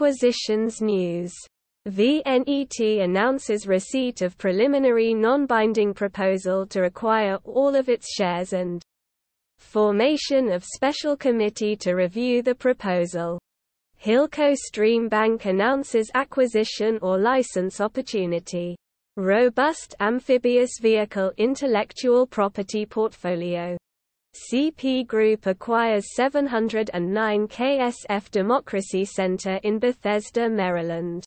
Acquisitions news. VNET announces receipt of preliminary non-binding proposal to acquire all of its shares and formation of special committee to review the proposal. Hilco Stream Bank announces acquisition or license opportunity. Robust amphibious vehicle intellectual property portfolio. CP Group acquires 709 KSF Democracy Center in Bethesda, Maryland.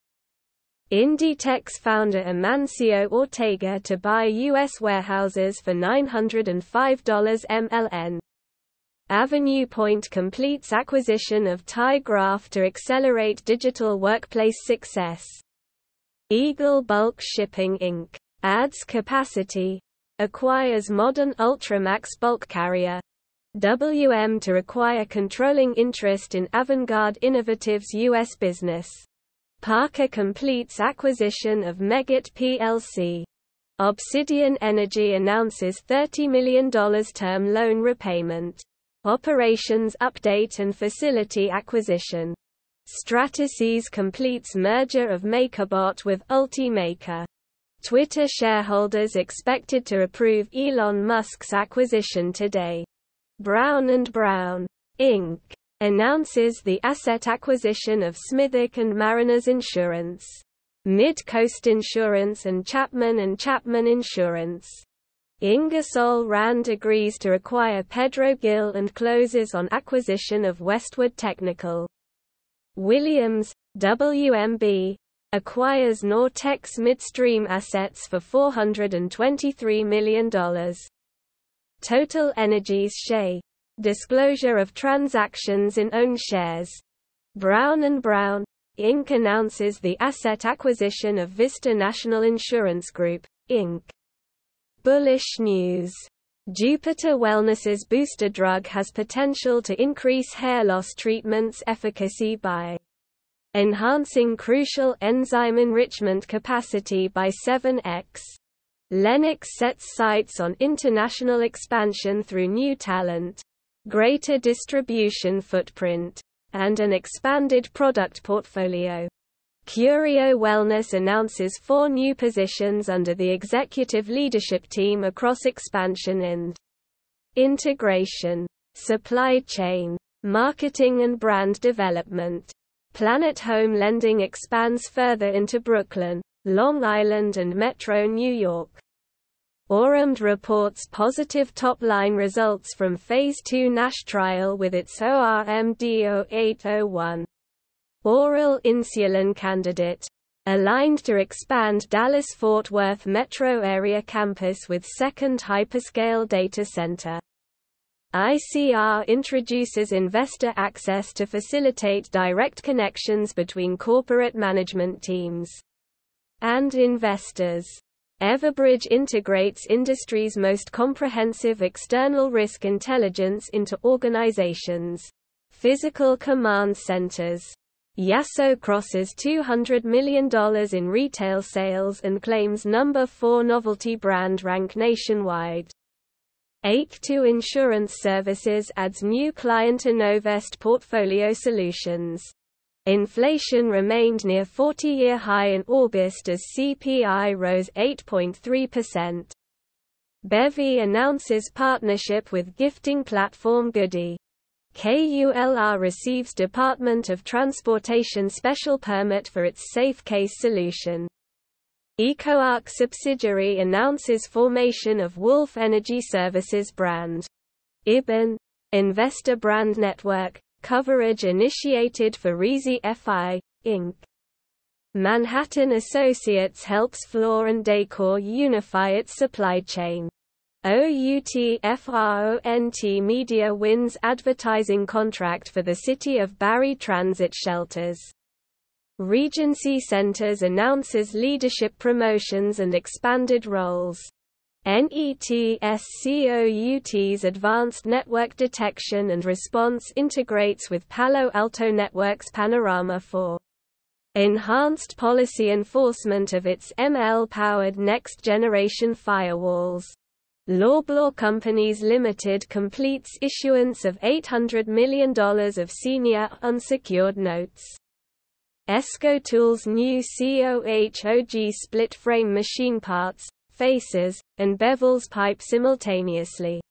Inditex founder Amancio Ortega to buy U.S. warehouses for $905 MLN. Avenue Point completes acquisition of tyGraph to accelerate digital workplace success. Eagle Bulk Shipping Inc. adds capacity. Acquires Modern Ultramax bulk carrier. WM to acquire controlling interest in Avangard Innovative's U.S. business. Parker completes acquisition of Meggitt plc. Obsidian Energy announces $30 million term loan repayment. Operations update and facility acquisition. Stratasys completes merger of MakerBot with Ultimaker. Twitter shareholders expected to approve Elon Musk's acquisition today. Brown & Brown, Inc. announces the asset acquisition of Smithick & Mariners Insurance, Mid-Coast Insurance and Chapman Insurance. Ingersoll Rand agrees to acquire Pedro Gil and closes on acquisition of Westwood Technical. Williams, WMB, acquires Nortex Midstream assets for $423 million. Total Energies Shea. Disclosure of transactions in own shares. Brown & Brown, Inc. announces the asset acquisition of Vista National Insurance Group, Inc. Bullish news. Jupiter Wellness's booster drug has potential to increase hair loss treatment's efficacy by enhancing crucial enzyme enrichment capacity by 7x. Lennox sets sights on international expansion through new talent, greater distribution footprint, and an expanded product portfolio. Curio Wellness announces 4 new positions under the executive leadership team across expansion and integration, supply chain, marketing and brand development. Planet Home Lending expands further into Brooklyn, Long Island and Metro New York. Oremd reports positive top-line results from Phase 2 NASH trial with its ORMD0801. Oral insulin candidate. Aligned to expand Dallas-Fort Worth metro area campus with second hyperscale data center. ICR introduces investor access to facilitate direct connections between corporate management teams and investors. Everbridge integrates industry's most comprehensive external risk intelligence into organizations' physical command centers. Yasso crosses $200 million in retail sales and claims number 4 novelty brand rank nationwide. AIK2 Insurance Services adds new client Innovest portfolio solutions. Inflation remained near 40-year high in August as CPI rose 8.3%. Bevy announces partnership with gifting platform Goody. KULR receives Department of Transportation special permit for its SafeCase solution. EcoArc subsidiary announces formation of Wolf Energy Services brand. IBAN, Investor Brand Network, coverage initiated for Resi FI, Inc. Manhattan Associates helps Floor & Decor unify its supply chain. OUTFRONT Media wins advertising contract for the City of Barrie Transit Shelters. Regency Centers announces leadership promotions and expanded roles. NETSCOUT's advanced network detection and response integrates with Palo Alto Networks Panorama for enhanced policy enforcement of its ML-powered next-generation firewalls. Loblaw Companies Limited completes issuance of $800 million of senior unsecured notes. ESCO-Tools' new COHOG split-frame machine parts, faces, and bevels pipe simultaneously.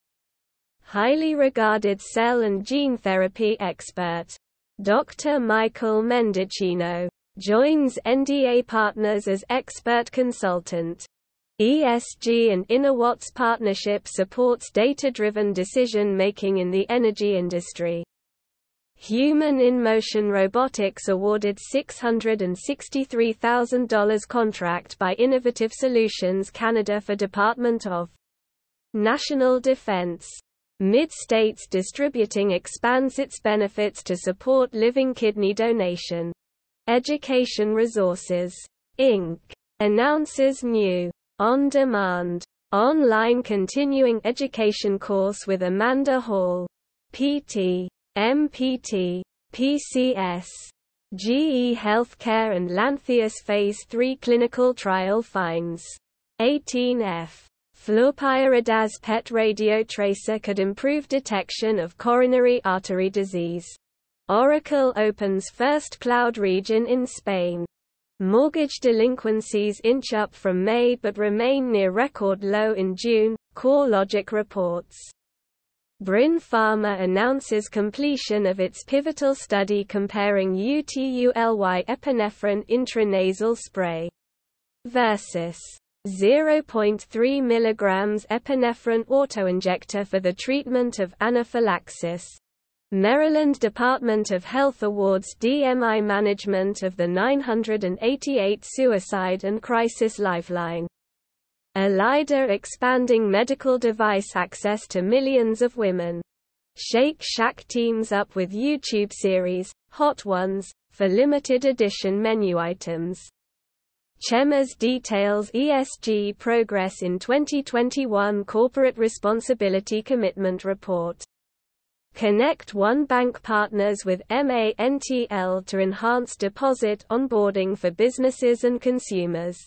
Highly regarded cell and gene therapy expert, Dr. Michael Mendicino, joins NDA Partners as expert consultant. ESG and InnoWatts partnership supports data-driven decision-making in the energy industry. Human in Motion Robotics awarded $663,000 contract by Innovative Solutions Canada for Department of National Defense. Mid-States Distributing expands its benefits to support living kidney donation. Education Resources, Inc. announces new on-demand, online continuing education course with Amanda Hall, PT, MPT, PCS, GE Healthcare and Lantheus Phase 3 clinical trial finds. 18F. Fluopyridaz PET radio tracer could improve detection of coronary artery disease. Oracle opens first cloud region in Spain. Mortgage delinquencies inch up from May but remain near record low in June, CoreLogic reports. Brin Pharma announces completion of its pivotal study comparing UTULY epinephrine intranasal spray versus 0.3 mg epinephrine autoinjector for the treatment of anaphylaxis. Maryland Department of Health awards DMI management of the 988 Suicide and Crisis Lifeline. ELIDA expanding medical device access to millions of women. Shake Shack teams up with YouTube series, Hot Ones, for limited edition menu items. Chemours details ESG progress in 2021 Corporate Responsibility Commitment Report. Connect One Bank partners with MANTL to enhance deposit onboarding for businesses and consumers.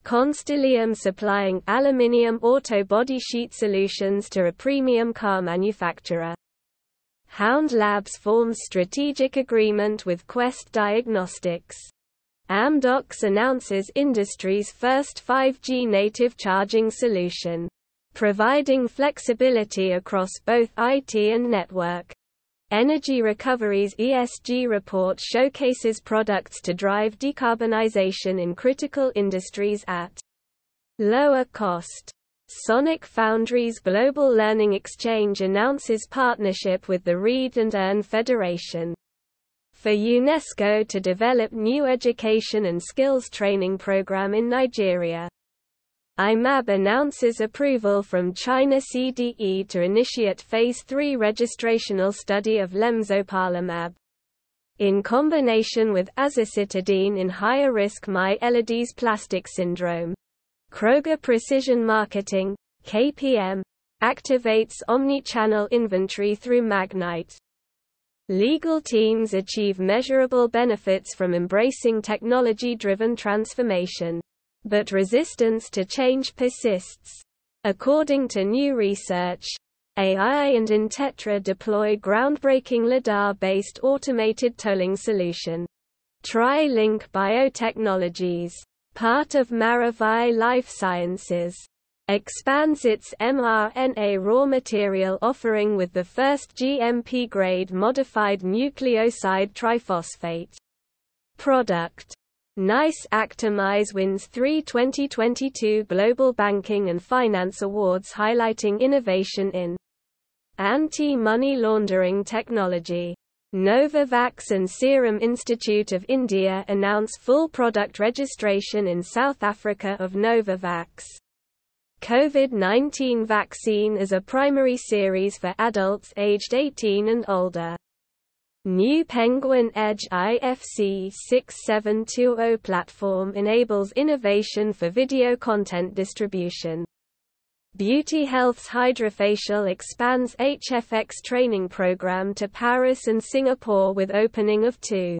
Constellium supplying aluminium auto body sheet solutions to a premium car manufacturer. Hound Labs forms strategic agreement with Quest Diagnostics. Amdocs announces industry's first 5G native charging solution, providing flexibility across both IT and network. Energy Recovery's ESG report showcases products to drive decarbonization in critical industries at lower cost. Sonic Foundry's Global Learning Exchange announces partnership with the Read and Earn Federation for UNESCO to develop new education and skills training program in Nigeria. IMAB announces approval from China CDE to initiate Phase 3 registrational study of lemzoparlimab in combination with azacitidine in higher-risk myelodysplastic syndrome. Kroger Precision Marketing, KPM, activates omni-channel inventory through Magnite. Legal teams achieve measurable benefits from embracing technology-driven transformation, but resistance to change persists. According to new research, AI and Intetra deploy groundbreaking LiDAR-based automated tolling solution. TriLink Biotechnologies, part of Maravai Life Sciences, expands its mRNA raw material offering with the first GMP-grade modified nucleoside triphosphate product. NICE Actimize wins 3 2022 Global Banking and Finance Awards highlighting innovation in anti-money laundering technology. Novavax and Serum Institute of India announce full product registration in South Africa of Novavax COVID-19 vaccine as a primary series for adults aged 18 and older. New Penguin Edge IFC 6720 platform enables innovation for video content distribution. Beauty Health's Hydrofacial expands HFX training program to Paris and Singapore with opening of 2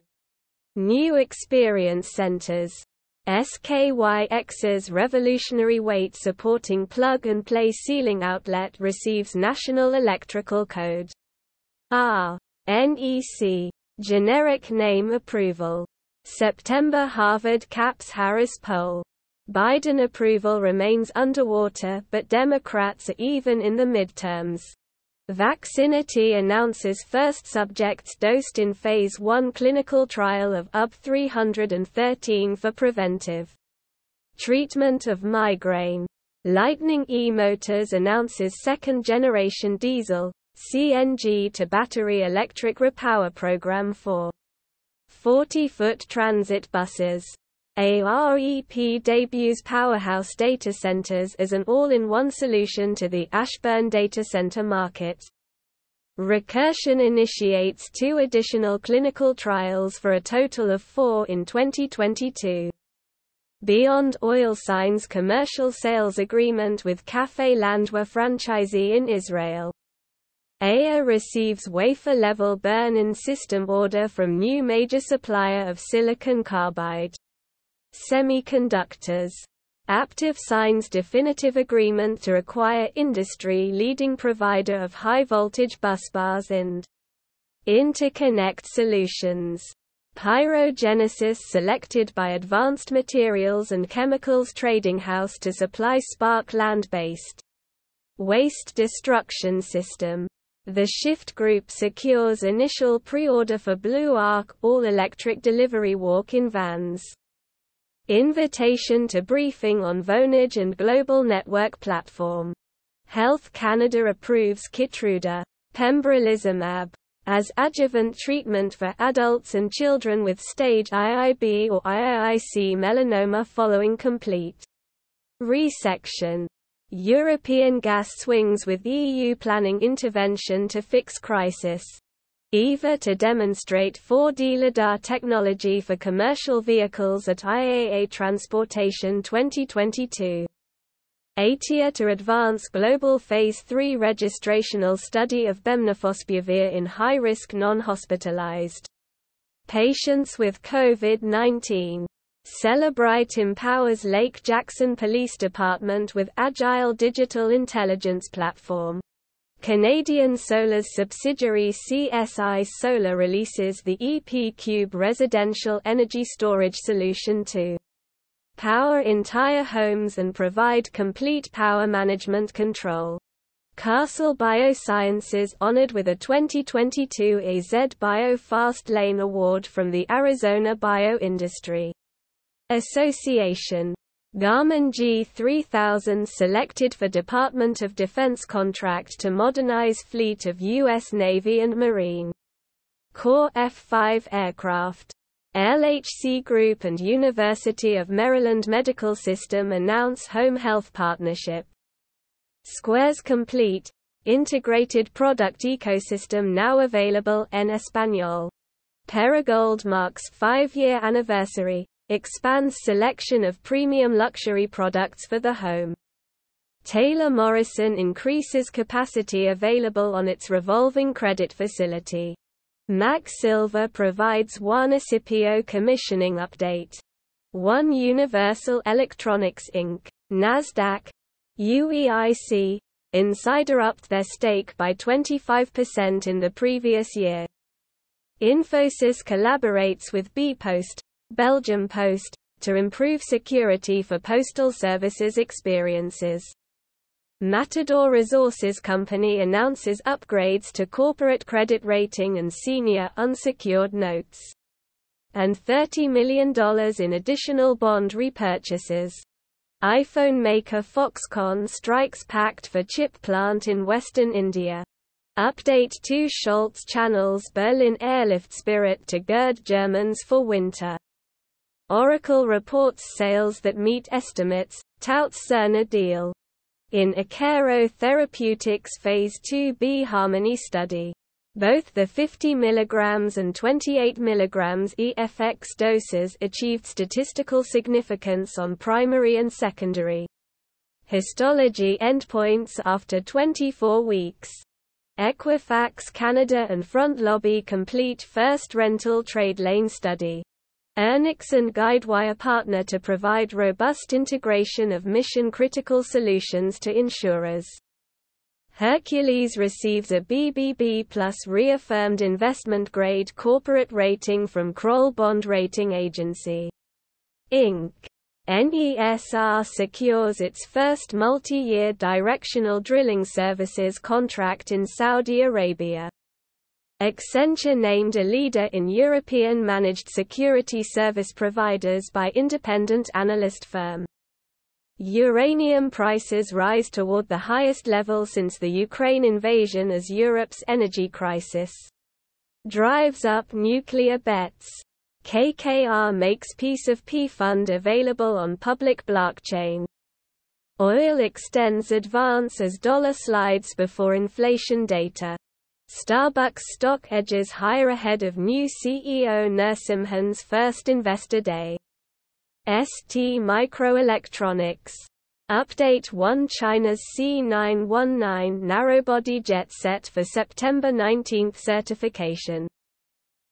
new experience centers. SKYX's revolutionary weight-supporting plug-and-play ceiling outlet receives National Electrical Code (NEC) generic name approval. September Harvard caps Harris poll. Biden approval remains underwater, but Democrats are even in the midterms. Vaccinity announces first subjects dosed in Phase 1 clinical trial of UP313 for preventive treatment of migraine. Lightning eMotors announces second-generation diesel, CNG to battery electric repower program for 40-foot transit buses. AREP debuts Powerhouse Data Centers as an all-in-one solution to the Ashburn data center market. Recursion initiates 2 additional clinical trials for a total of 4 in 2022. Beyond Oil signs commercial sales agreement with Café Landwa franchisee in Israel. AIA receives wafer-level burn-in system order from new major supplier of silicon carbide semiconductors. Aptiv signs definitive agreement to acquire industry-leading provider of high-voltage busbars and interconnect solutions. PyroGenesis selected by Advanced Materials and Chemicals Trading House to supply Spark land-based waste destruction system. The Shift Group secures initial pre-order for Blue Arc all-electric delivery walk-in vans. Invitation to briefing on Vonage and Global Network Platform. Health Canada approves Keytruda, pembrolizumab, as adjuvant treatment for adults and children with stage IIB or IIIC melanoma following complete resection. European gas swings with EU planning intervention to fix crisis. EVA to demonstrate 4D LiDAR technology for commercial vehicles at IAA Transportation 2022. ATIA to advance global Phase 3 registrational study of bemnifosbuvir in high-risk non-hospitalized patients with COVID-19. Cellebrite empowers Lake Jackson Police Department with Agile Digital Intelligence Platform. Canadian Solar's subsidiary CSI Solar releases the EP Cube residential energy storage solution to power entire homes and provide complete power management control. Castle Biosciences honored with a 2022 AZ Bio Fast Lane Award from the Arizona Bioindustry Association. Garmin G3000 selected for Department of Defense contract to modernize fleet of U.S. Navy and Marine Corps F-5 aircraft. LHC Group and University of Maryland Medical System announce home health partnership. Squares Complete, integrated product ecosystem now available en español. Perigold marks 5-year anniversary. Expands selection of premium luxury products for the home. Taylor Morrison increases capacity available on its revolving credit facility. Mac Silver provides Juanicipio commissioning update. One Universal Electronics Inc. Nasdaq, UEIC, insider upped their stake by 25% in the previous year. Infosys collaborates with bpost, Belgium Post, to improve security for postal services experiences. Matador Resources Company announces upgrades to corporate credit rating and senior unsecured notes. And $30 million in additional bond repurchases. iPhone maker Foxconn strikes pact for chip plant in western India. Update 2 Schultz channels Berlin airlift Spirit to gird Germans for winter. Oracle reports sales that meet estimates, touts Cerner deal. In Akero Therapeutics Phase 2b Harmony study. Both the 50 mg and 28 mg EFX doses achieved statistical significance on primary and secondary histology endpoints after 24 weeks. Equifax Canada and Front Lobby complete first rental trade lane study. Ernix and Guidewire partner to provide robust integration of mission-critical solutions to insurers. Hercules receives a BBB+ reaffirmed investment-grade corporate rating from Kroll Bond Rating Agency, Inc. NESR secures its first multi-year directional drilling services contract in Saudi Arabia. Accenture named a leader in European managed security service providers by independent analyst firm. Uranium prices rise toward the highest level since the Ukraine invasion as Europe's energy crisis drives up nuclear bets. KKR makes Piece of P fund available on public blockchain. Oil extends advance as dollar slides before inflation data. Starbucks stock edges higher ahead of new CEO Narasimhan's first investor day. ST Microelectronics update 1 China's C919 narrowbody jet set for September 19 certification.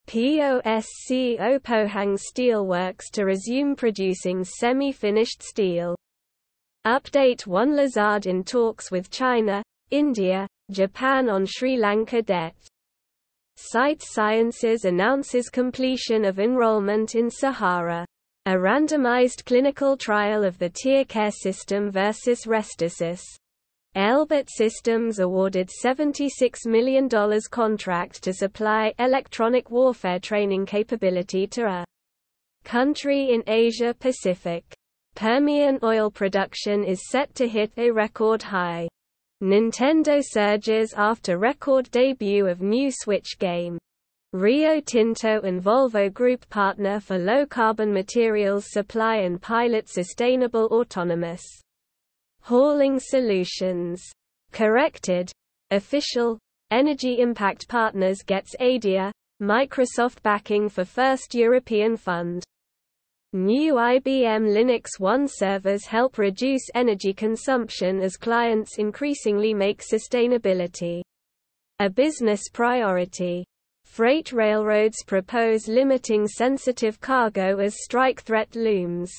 POSCO Pohang Steelworks to resume producing semi-finished steel. Update 1 Lazard in talks with China, India, Japan on Sri Lanka debt. Sight Sciences announces completion of enrollment in Sahara. A randomized clinical trial of the TearCare system versus Restasys. Elbit Systems awarded $76 million contract to supply electronic warfare training capability to a country in Asia Pacific. Permian oil production is set to hit a record high. Nintendo surges after record debut of new Switch game. Rio Tinto and Volvo Group partner for low-carbon materials supply and pilot sustainable autonomous hauling solutions. Corrected. Official. Energy Impact Partners gets ADIA, Microsoft backing for first European fund. New IBM Linux One servers help reduce energy consumption as clients increasingly make sustainability a business priority. Freight railroads propose limiting sensitive cargo as strike threat looms.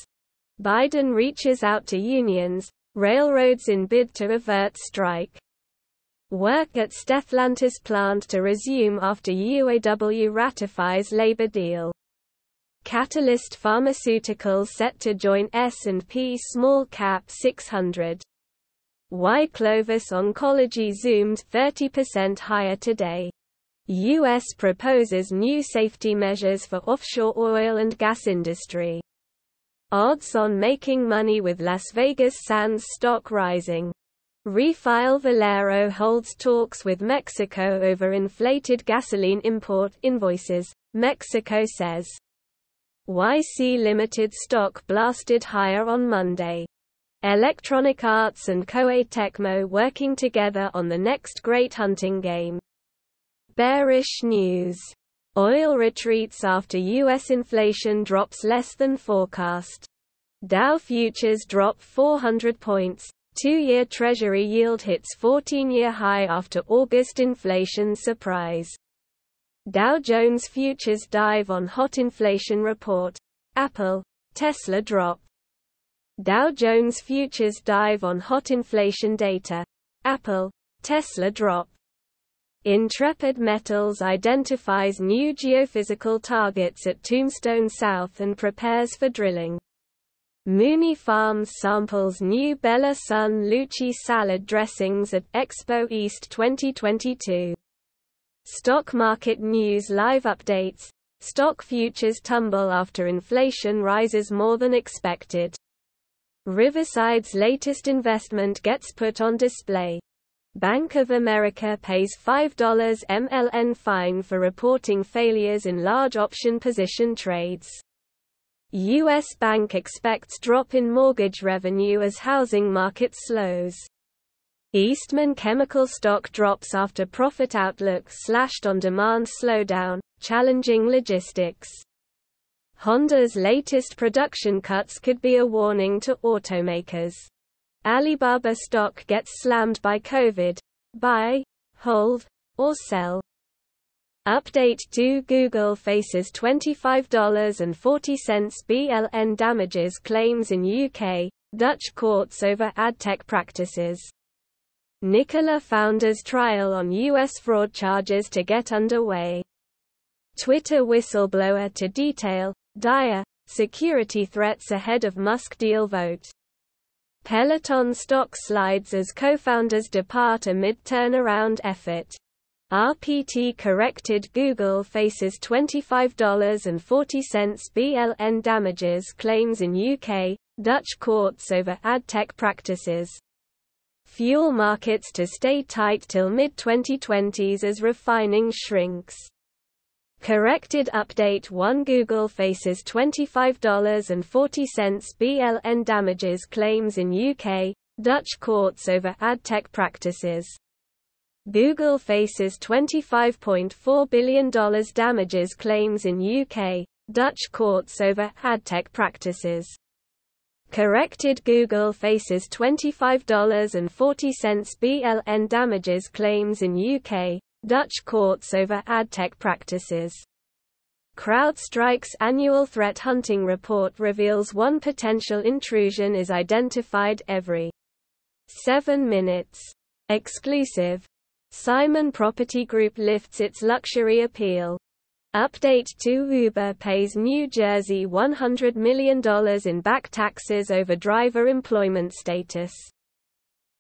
Biden reaches out to unions, railroads in bid to avert strike. Work at Stellantis plant to resume after UAW ratifies labor deal. Catalyst Pharmaceuticals set to join S&P Small Cap 600. Why Clovis Oncology zoomed 30% higher today. U.S. proposes new safety measures for offshore oil and gas industry. Odds on making money with Las Vegas Sands stock rising. Refile Valero holds talks with Mexico over inflated gasoline import invoices, Mexico says. YC Limited stock blasted higher on Monday. Electronic Arts and Koei Tecmo working together on the next great hunting game. Bearish news. Oil retreats after U.S. inflation drops less than forecast. Dow futures drop 400 points. Two-year Treasury yield hits 14-year high after August inflation surprise. Dow Jones futures dive on hot inflation report. Apple, Tesla drop. Dow Jones futures dive on hot inflation data. Apple, Tesla drop. Intrepid Metals identifies new geophysical targets at Tombstone South and prepares for drilling. Mooney Farms samples new Bella Sun Lucci salad dressings at Expo East 2022. Stock market news live updates. Stock futures tumble after inflation rises more than expected. Riverside's latest investment gets put on display. Bank of America pays $5 MLN fine for reporting failures in large option position trades. U.S. Bank expects drop in mortgage revenue as housing market slows. Eastman Chemical stock drops after profit outlook slashed on demand slowdown, challenging logistics. Honda's latest production cuts could be a warning to automakers. Alibaba stock gets slammed by COVID. Buy, hold, or sell. Update 2 Google faces $25.40 BLN damages claims in UK, Dutch courts over adtech practices. Nikola founder's trial on U.S. fraud charges to get underway. Twitter whistleblower to detail dire security threats ahead of Musk deal vote. Peloton stock slides as co-founders depart amid turnaround effort. RPT corrected. Google faces $25.40 BLN damages claims in UK, Dutch courts over ad tech practices. Fuel markets to stay tight till mid-2020s as refining shrinks. Corrected update 1. Google faces $25.40 BLN damages claims in UK, Dutch courts over ad tech practices. Google faces $25.4 billion damages claims in UK, Dutch courts over ad tech practices. Corrected. Google faces $25.40 BLN damages claims in UK, Dutch courts over ad tech practices. CrowdStrike's annual threat hunting report reveals one potential intrusion is identified every 7 minutes. Exclusive. Simon Property Group lifts its luxury appeal. Update 2. Uber pays New Jersey $100 million in back taxes over driver employment status.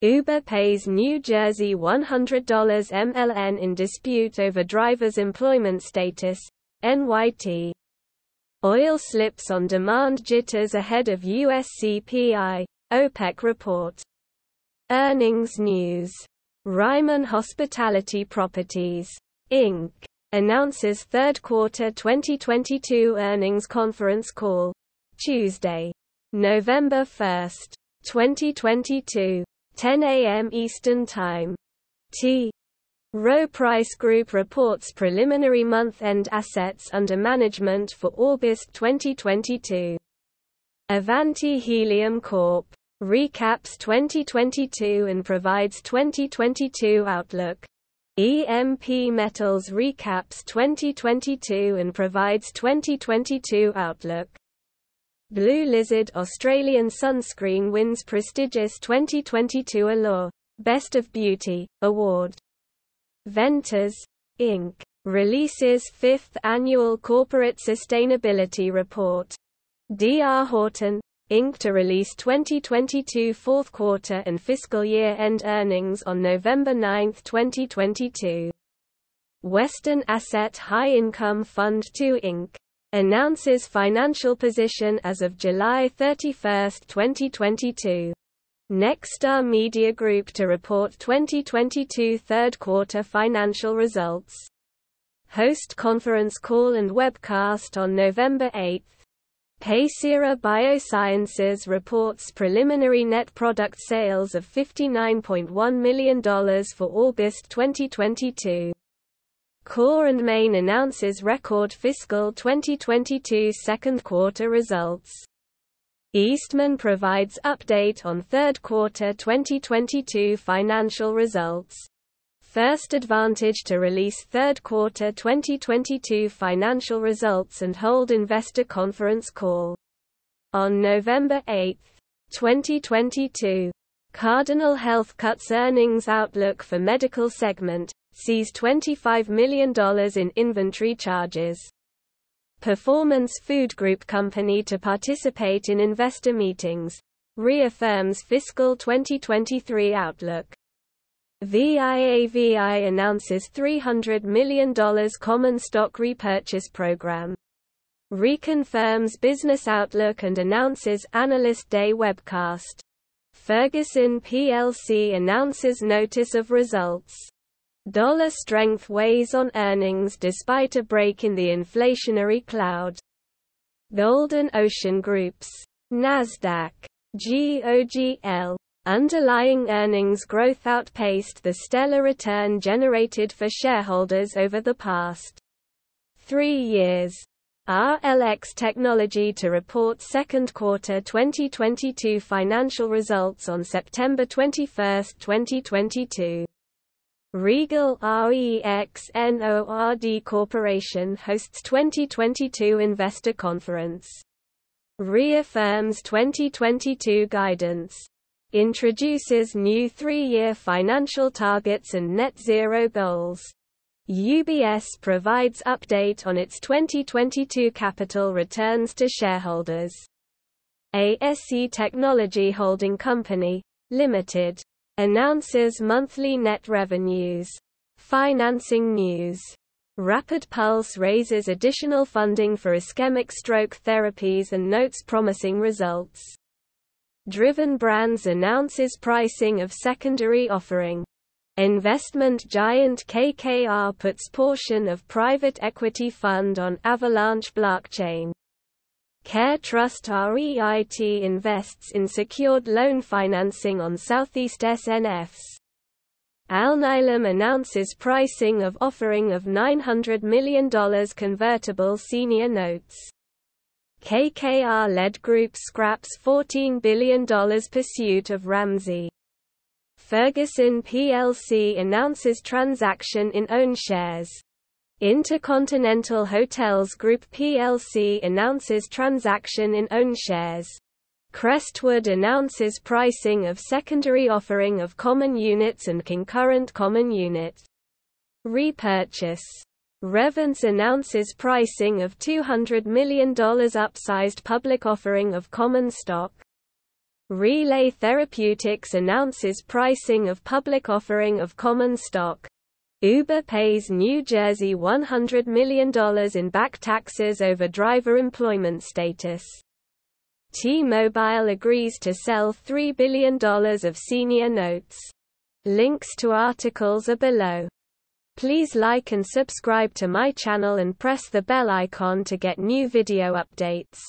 Uber pays New Jersey $100 MLN in dispute over driver's employment status, NYT. Oil slips on demand jitters ahead of US CPI, OPEC report. Earnings news. Ryman Hospitality Properties, Inc. announces third quarter 2022 earnings conference call. Tuesday, November 1, 2022, 10 a.m. Eastern Time. T. Rowe Price Group reports preliminary month-end assets under management for August 2022. Avanti Helium Corp. recaps 2022 and provides 2022 outlook. EMP Metals recaps 2022 and provides 2022 outlook. Blue Lizard Australian sunscreen wins prestigious 2022 Allure Best of Beauty award. Ventas, Inc. releases 5th annual corporate sustainability report. D.R. Horton, Inc. to release 2022 fourth quarter and fiscal year-end earnings on November 9, 2022. Western Asset High Income Fund II Inc. announces financial position as of July 31, 2022. Nexstar Media Group to report 2022 third quarter financial results. Host conference call and webcast on November 8. Pacira Biosciences reports preliminary net product sales of $59.1 million for August 2022. Core & Main announces record fiscal 2022 second quarter results. Eastman provides update on third quarter 2022 financial results. First Advantage to release third quarter 2022 financial results and hold investor conference call. On November 8, 2022, Cardinal Health cuts earnings outlook for medical segment, sees $25 million in inventory charges. Performance Food Group company to participate in investor meetings, reaffirms fiscal 2023 outlook. VIAVI announces $300 million common stock repurchase program. Reconfirms business outlook and announces Analyst Day webcast. Ferguson plc announces notice of results. Dollar strength weighs on earnings despite a break in the inflationary cloud. Golden Ocean Group's Nasdaq GOGL underlying earnings growth outpaced the stellar return generated for shareholders over the past 3 years. RLX Technology to report second quarter 2022 financial results on September 21, 2022. Regal REXNORD Corporation hosts 2022 investor conference. Reaffirms 2022 guidance. introduces new 3-year financial targets and net zero goals. UBS provides update on its 2022 capital returns to shareholders. ASE Technology Holding Company, Limited, announces monthly net revenues. Financing news. Rapid Pulse raises additional funding for ischemic stroke therapies and notes promising results. Driven Brands announces pricing of secondary offering. Investment giant KKR puts portion of private equity fund on Avalanche blockchain. Care Trust REIT invests in secured loan financing on Southeast SNFs. Alnylam announces pricing of offering of $900 million convertible senior notes. KKR-led group scraps $14 billion pursuit of Ramsay. Ferguson plc announces transaction in own shares. Intercontinental Hotels Group plc announces transaction in own shares. Crestwood announces pricing of secondary offering of common units and concurrent common unit repurchase. Revance announces pricing of $200 million upsized public offering of common stock. Relay Therapeutics announces pricing of public offering of common stock. Uber pays New Jersey $100 million in back taxes over driver employment status. T-Mobile agrees to sell $3 billion of senior notes. Links to articles are below. Please like and subscribe to my channel and press the bell icon to get new video updates.